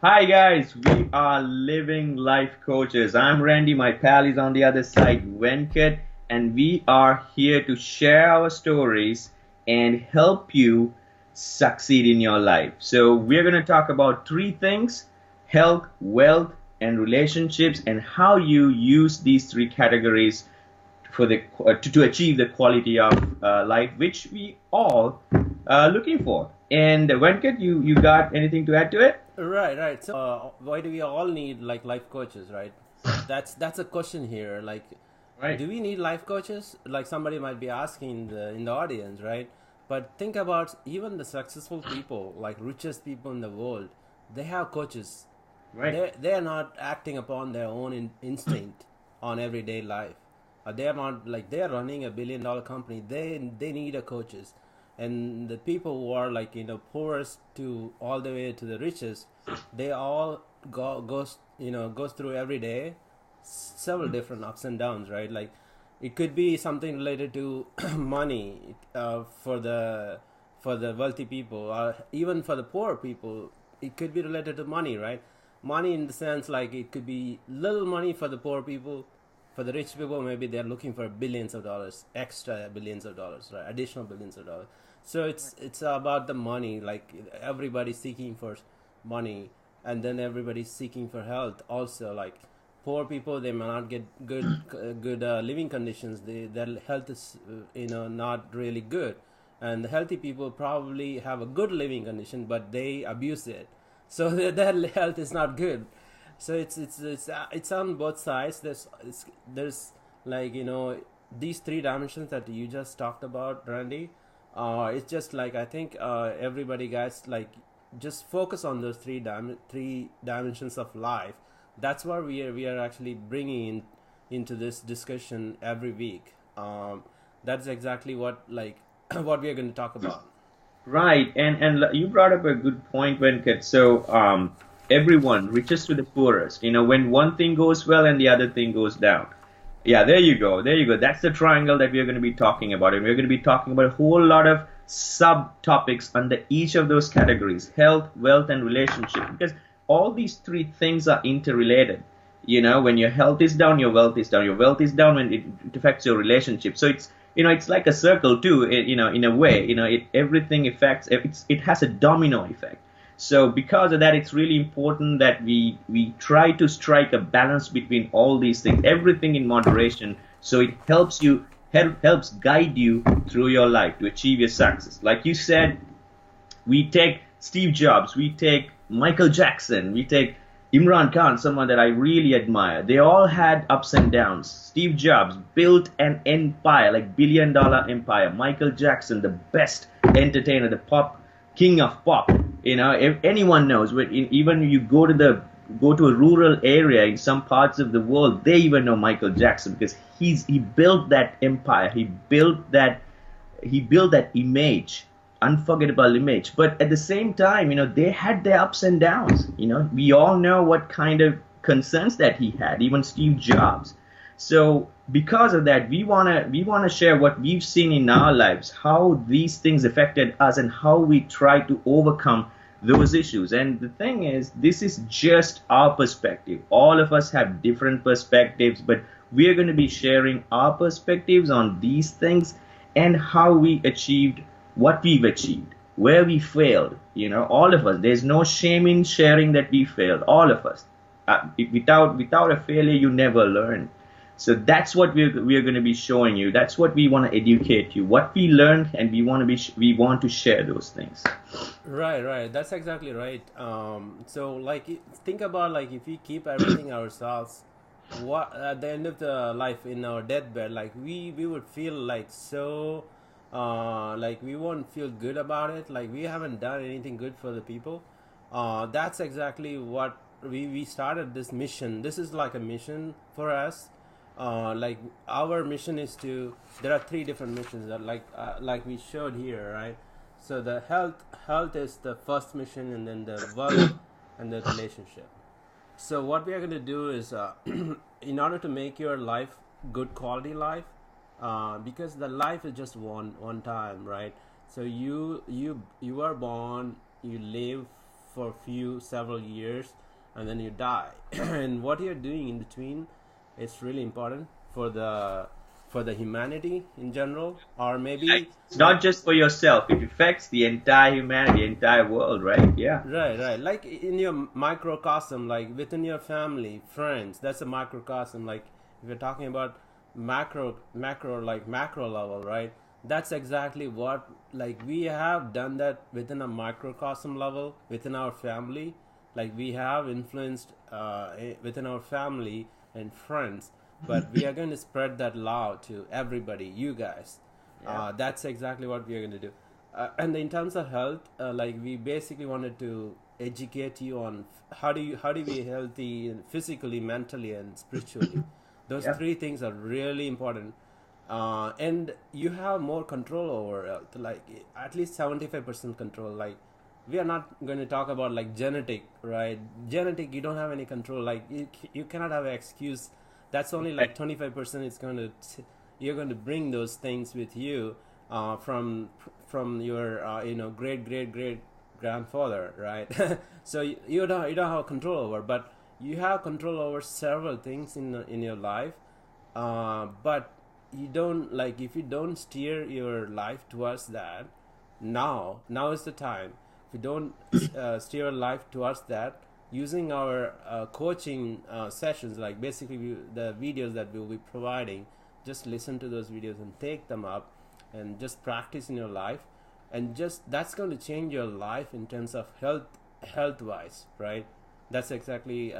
Hi guys, we are living life coaches. I'm Randy, my pal is on the other side, Venkat, and we are here to share our stories and help you succeed in your life. So, we're going to talk about three things: health, wealth, and relationships, and how you use these three categories for to achieve the quality of life which we all are looking for. And Venkat, you got anything to add to it? Right. So, why do we all need like life coaches, right? That's a question here. Like, Right. do we need life coaches? Like somebody might be asking in the audience, right? But think about even the successful people, like richest people in the world, they have coaches. Right. They are not acting upon their own instinct on everyday life. They are not like they are running a $1 billion company. They need a coaches, and the people who are like poorest to all the way to the richest, they all goes through every day several different ups and downs, right? Like it could be something related to money for the wealthy people, or even for the poor people. It could be related to money, right? Money in the sense like it could be little money for the poor people. For the rich people, maybe they're looking for billions of dollars, extra billions of dollars, right? Additional billions of dollars. So it's about the money. Like everybody's seeking for money, and then everybody's seeking for health also. Like poor people, they may not get good living conditions. Their health is not really good, and the healthy people probably have a good living condition, but they abuse it, so their health is not good. So it's on both sides. There's like these three dimensions that you just talked about, Randy. It's just like I think everybody guys like just focus on those three dimensions of life. That's what we are actually bringing into this discussion every week. That's exactly what like what we are going to talk about. Right, and you brought up a good point, Venkat. So, everyone, richest to the poorest, when one thing goes well and the other thing goes down. Yeah, there you go, there you go. That's the triangle that we are going to be talking about, and we're going to be talking about a whole lot of subtopics under each of those categories: health, wealth, and relationship. Because all these three things are interrelated. When your health is down, your wealth is down. Your wealth is down when it affects your relationship. So it's like a circle too. In a way, everything affects. It has a domino effect. So because of that, it's really important that we try to strike a balance between all these things, everything in moderation, so it helps guide you through your life to achieve your success. Like you said, we take Steve Jobs, we take Michael Jackson, we take Imran Khan, someone that I really admire. They all had ups and downs. Steve Jobs built an empire, like $1 billion empire. Michael Jackson, the best entertainer, the pop king of pop. If anyone knows, even you go to a rural area in some parts of the world, they even know Michael Jackson because he built that empire. He built that image, unforgettable image. But at the same time, they had their ups and downs. We all know what kind of concerns that he had, even Steve Jobs. So because of that, we wanna share what we've seen in our lives, how these things affected us, and how we try to overcome those issues. And the thing is, this is just our perspective. All of us have different perspectives, but we are going to be sharing our perspectives on these things and how we achieved what we've achieved, where we failed. All of us. There's no shame in sharing that we failed. All of us. Without a failure, you never learn. So that's what we're going to be showing you. That's what we want to educate you. What we learned, and we want to share those things. Right. That's exactly right. So like, think about like if we keep everything ourselves, what at the end of the life in our deathbed, like we would feel like so, like we won't feel good about it. Like we haven't done anything good for the people. That's exactly what we started this mission. This is like a mission for us. Like our mission is to. There are three different missions that like we showed here, right? So the health is the first mission, and then the wealth, and the relationship. So what we are going to do is, in order to make your life good quality life, because the life is just one time, right? So you are born, you live for several years, and then you die. And what you're doing in between is really important for the humanity in general, or maybe It's like not just for yourself; it affects the entire humanity, the entire world, right? Yeah. right, like in your microcosm, like within your family, friends. That's a microcosm. Like if you're talking about like macro level, right? That's exactly what, like, we have done that within a microcosm level within our family. Like we have influenced within our family and friends, but we are going to spread that love to everybody, you guys. Yeah. That's exactly what we are going to do. And in terms of health, like we basically wanted to educate you on how do we be healthy physically, mentally, and spiritually. Those Yeah. three things are really important. And you have more control over health, like at least 75% control. Like we are not going to talk about like genetic, right? Genetic, you don't have any control. Like you cannot have an excuse. That's only like 25%. It's going to you're going to bring those things with you from your great grandfather, right? So you don't have control over, but you have control over several things in your life. But you don't, like, if you don't steer your life towards that, now is the time. If you don't steer your life towards that, using our coaching sessions, like basically the videos that we'll be providing, just listen to those videos and take them up and just practice in your life, and just that's going to change your life in terms of health wise, right? That's exactly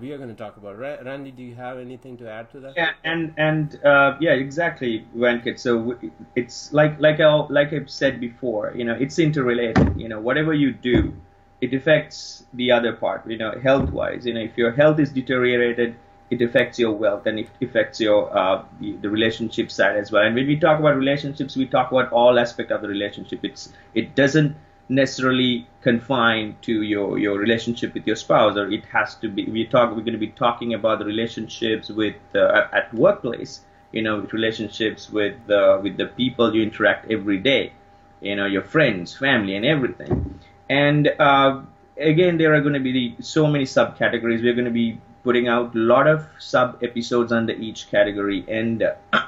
we are going to talk about. Randy, do you have anything to add to that? Yeah, and yeah, exactly, Venkat. So it's like I've said before, it's interrelated. Whatever you do, it affects the other part. Health-wise, if your health is deteriorated, it affects your wealth, and it affects your the relationship side as well. And when we talk about relationships, we talk about all aspect of the relationship. It doesn't necessarily confined to your relationship with your spouse, or it has to be. We're going to be talking about the relationships with at workplace, with relationships with the people you interact every day, your friends, family, and everything. And again, there are going to be so many subcategories. We're going to be putting out a lot of sub episodes under each category, and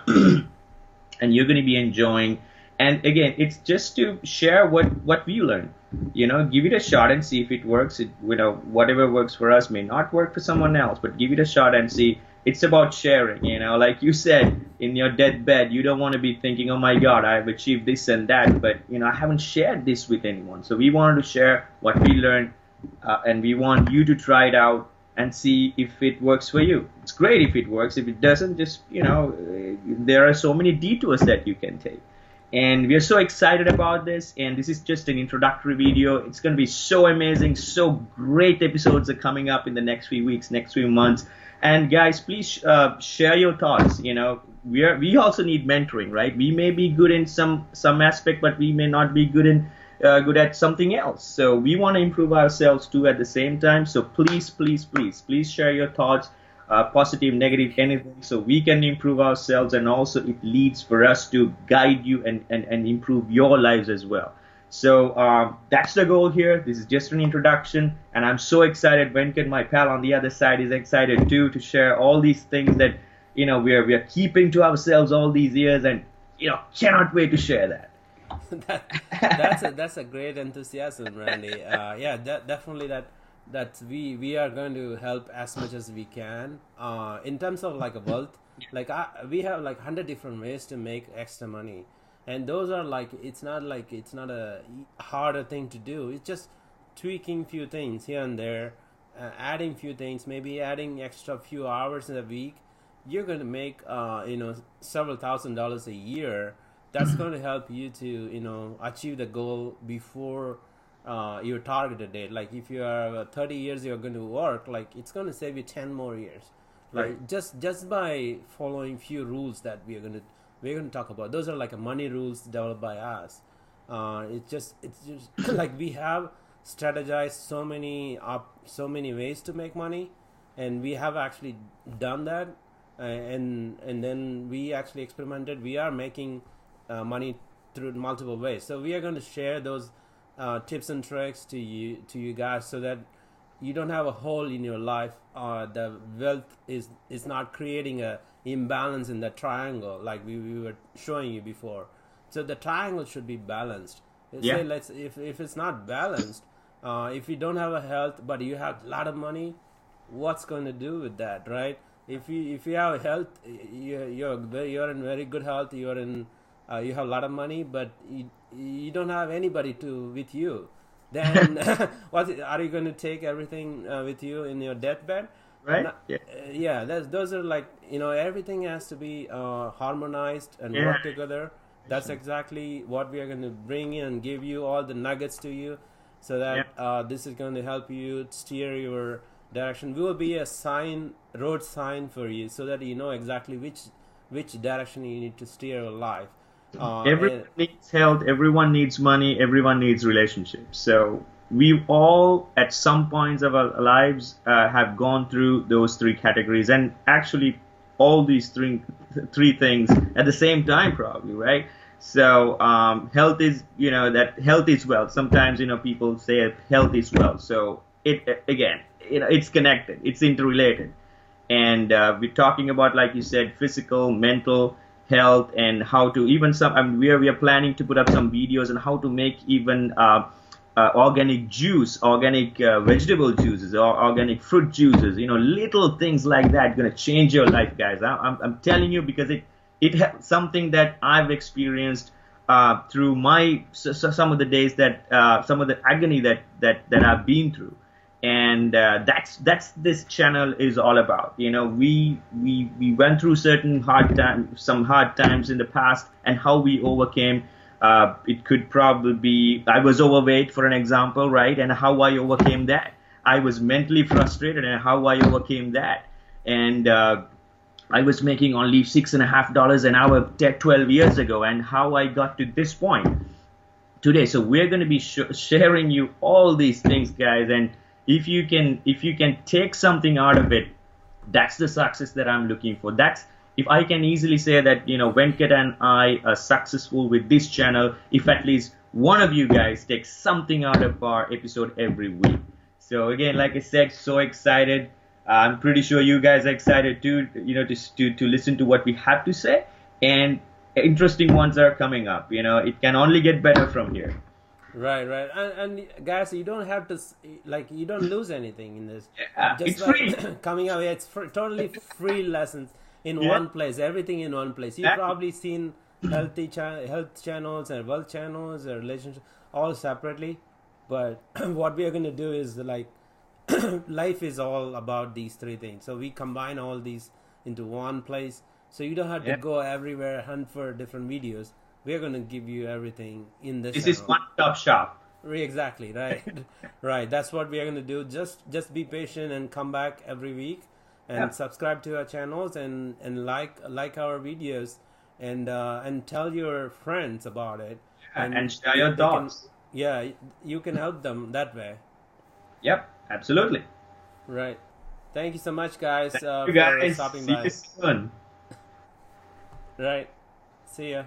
and you're going to be enjoying. And again, it's just to share what we learned. Give it a shot and see if it works. Whatever works for us may not work for someone else, but give it a shot and see. It's about sharing. Like you said, in your deathbed, you don't want to be thinking, "Oh my God, I've achieved this and that," but I haven't shared this with anyone. So we wanted to share what we learned, and we want you to try it out and see if it works for you. It's great if it works. If it doesn't, just there are so many detours that you can take. And we are so excited about this, and this is just an introductory video. It's going to be so amazing. So great episodes are coming up in the next few weeks, next few months. And guys, please share your thoughts. We also need mentoring, right? We may be good in some aspect, but we may not be good at something else. So we want to improve ourselves too at the same time. So please share your thoughts. Positive, negative, anything, so we can improve ourselves, and also it leads for us to guide you and improve your lives as well. So that's the goal here. This is just an introduction, and I'm so excited. Venkat, my pal on the other side, is excited too to share all these things that we are keeping to ourselves all these years, and cannot wait to share that. That's a great enthusiasm, Randy. Yeah, definitely that we are going to help as much as we can in terms of like a wealth. Like we have like 100 different ways to make extra money, and those are like it's not a harder thing to do. It's just tweaking few things here and there, adding few things, maybe adding extra few hours in a week. You're going to make several $1,000s a year. That's going to help you to achieve the goal before your targeted date. Like if you are 30 years you're going to work, like it's going to save you 10 more years, like Right. just by following few rules that we're going to talk about. Those are like a money rules developed by us. It's just like we have strategized so many ways to make money, and we have actually done that, and then we actually experimented. We are making money through multiple ways, so we are going to share those tips and tricks to you guys, so that you don't have a hole in your life. The wealth is not creating a imbalance in the triangle like we were showing you before. So the triangle should be balanced. Yeah. Say if it's not balanced, if you don't have a health but you have a lot of money, what's going to do with that, right? If you have health, you're in very good health. You have a lot of money, but you don't have anybody with you. Then are you going to take everything with you in your deathbed? Right. Yeah. Those are like, everything has to be harmonized and Yeah. work together. That's exactly what we are going to bring in and give you all the nuggets to you, so that this is going to help you steer your direction. We will be a road sign for you, so that you know exactly which direction you need to steer your life. Everyone needs health, everyone needs money, everyone needs relationships. So we all, at some points of our lives, have gone through those three categories, and actually all these three things at the same time, probably, right? So health is, that health is wealth. Sometimes, people say health is wealth. So it again, it's connected, it's interrelated. And we're talking about, like you said, physical, mental health, and how to even we are planning to put up some videos on how to make even organic juice, organic vegetable juices, or organic fruit juices. Little things like that going to change your life, guys. I'm telling you, because it something that I've experienced through some of the days, that some of the agony that I've been through. And that's this channel is all about. We went through some hard times in the past, and how we overcame. It could probably be, I was overweight, for an example, right? And how I overcame that. I was mentally frustrated, and how I overcame that. And I was making only $6.50 an hour 12 years ago, and how I got to this point today. So we're going to be sharing you all these things, guys. And if you can take something out of it, that's the success that I'm looking for. That's, if I can easily say that, Venkat and I are successful with this channel, if at least one of you guys takes something out of our episode every week. So again, like I said, so excited. I'm pretty sure you guys are excited too, to listen to what we have to say. And interesting ones are coming up. It can only get better from here. Right. And guys, you don't have to, you don't lose anything in this. Yeah, just it's free. Coming out, it's totally free lessons in one place, everything in one place. You've probably seen health channels and wealth channels and relationships all separately, but what we are going to do is life is all about these three things. So we combine all these into one place, so you don't have to go everywhere, hunt for different videos. We're going to give you everything in this. This is one-stop shop. Exactly, right. Right. That's what we are going to do. Just be patient and come back every week, and subscribe to our channels, and like our videos, and tell your friends about it. And share your thoughts. You can help them that way. Yep, absolutely. Right. Thank you so much, guys, you guys. for stopping See by. you soon. Right. See ya.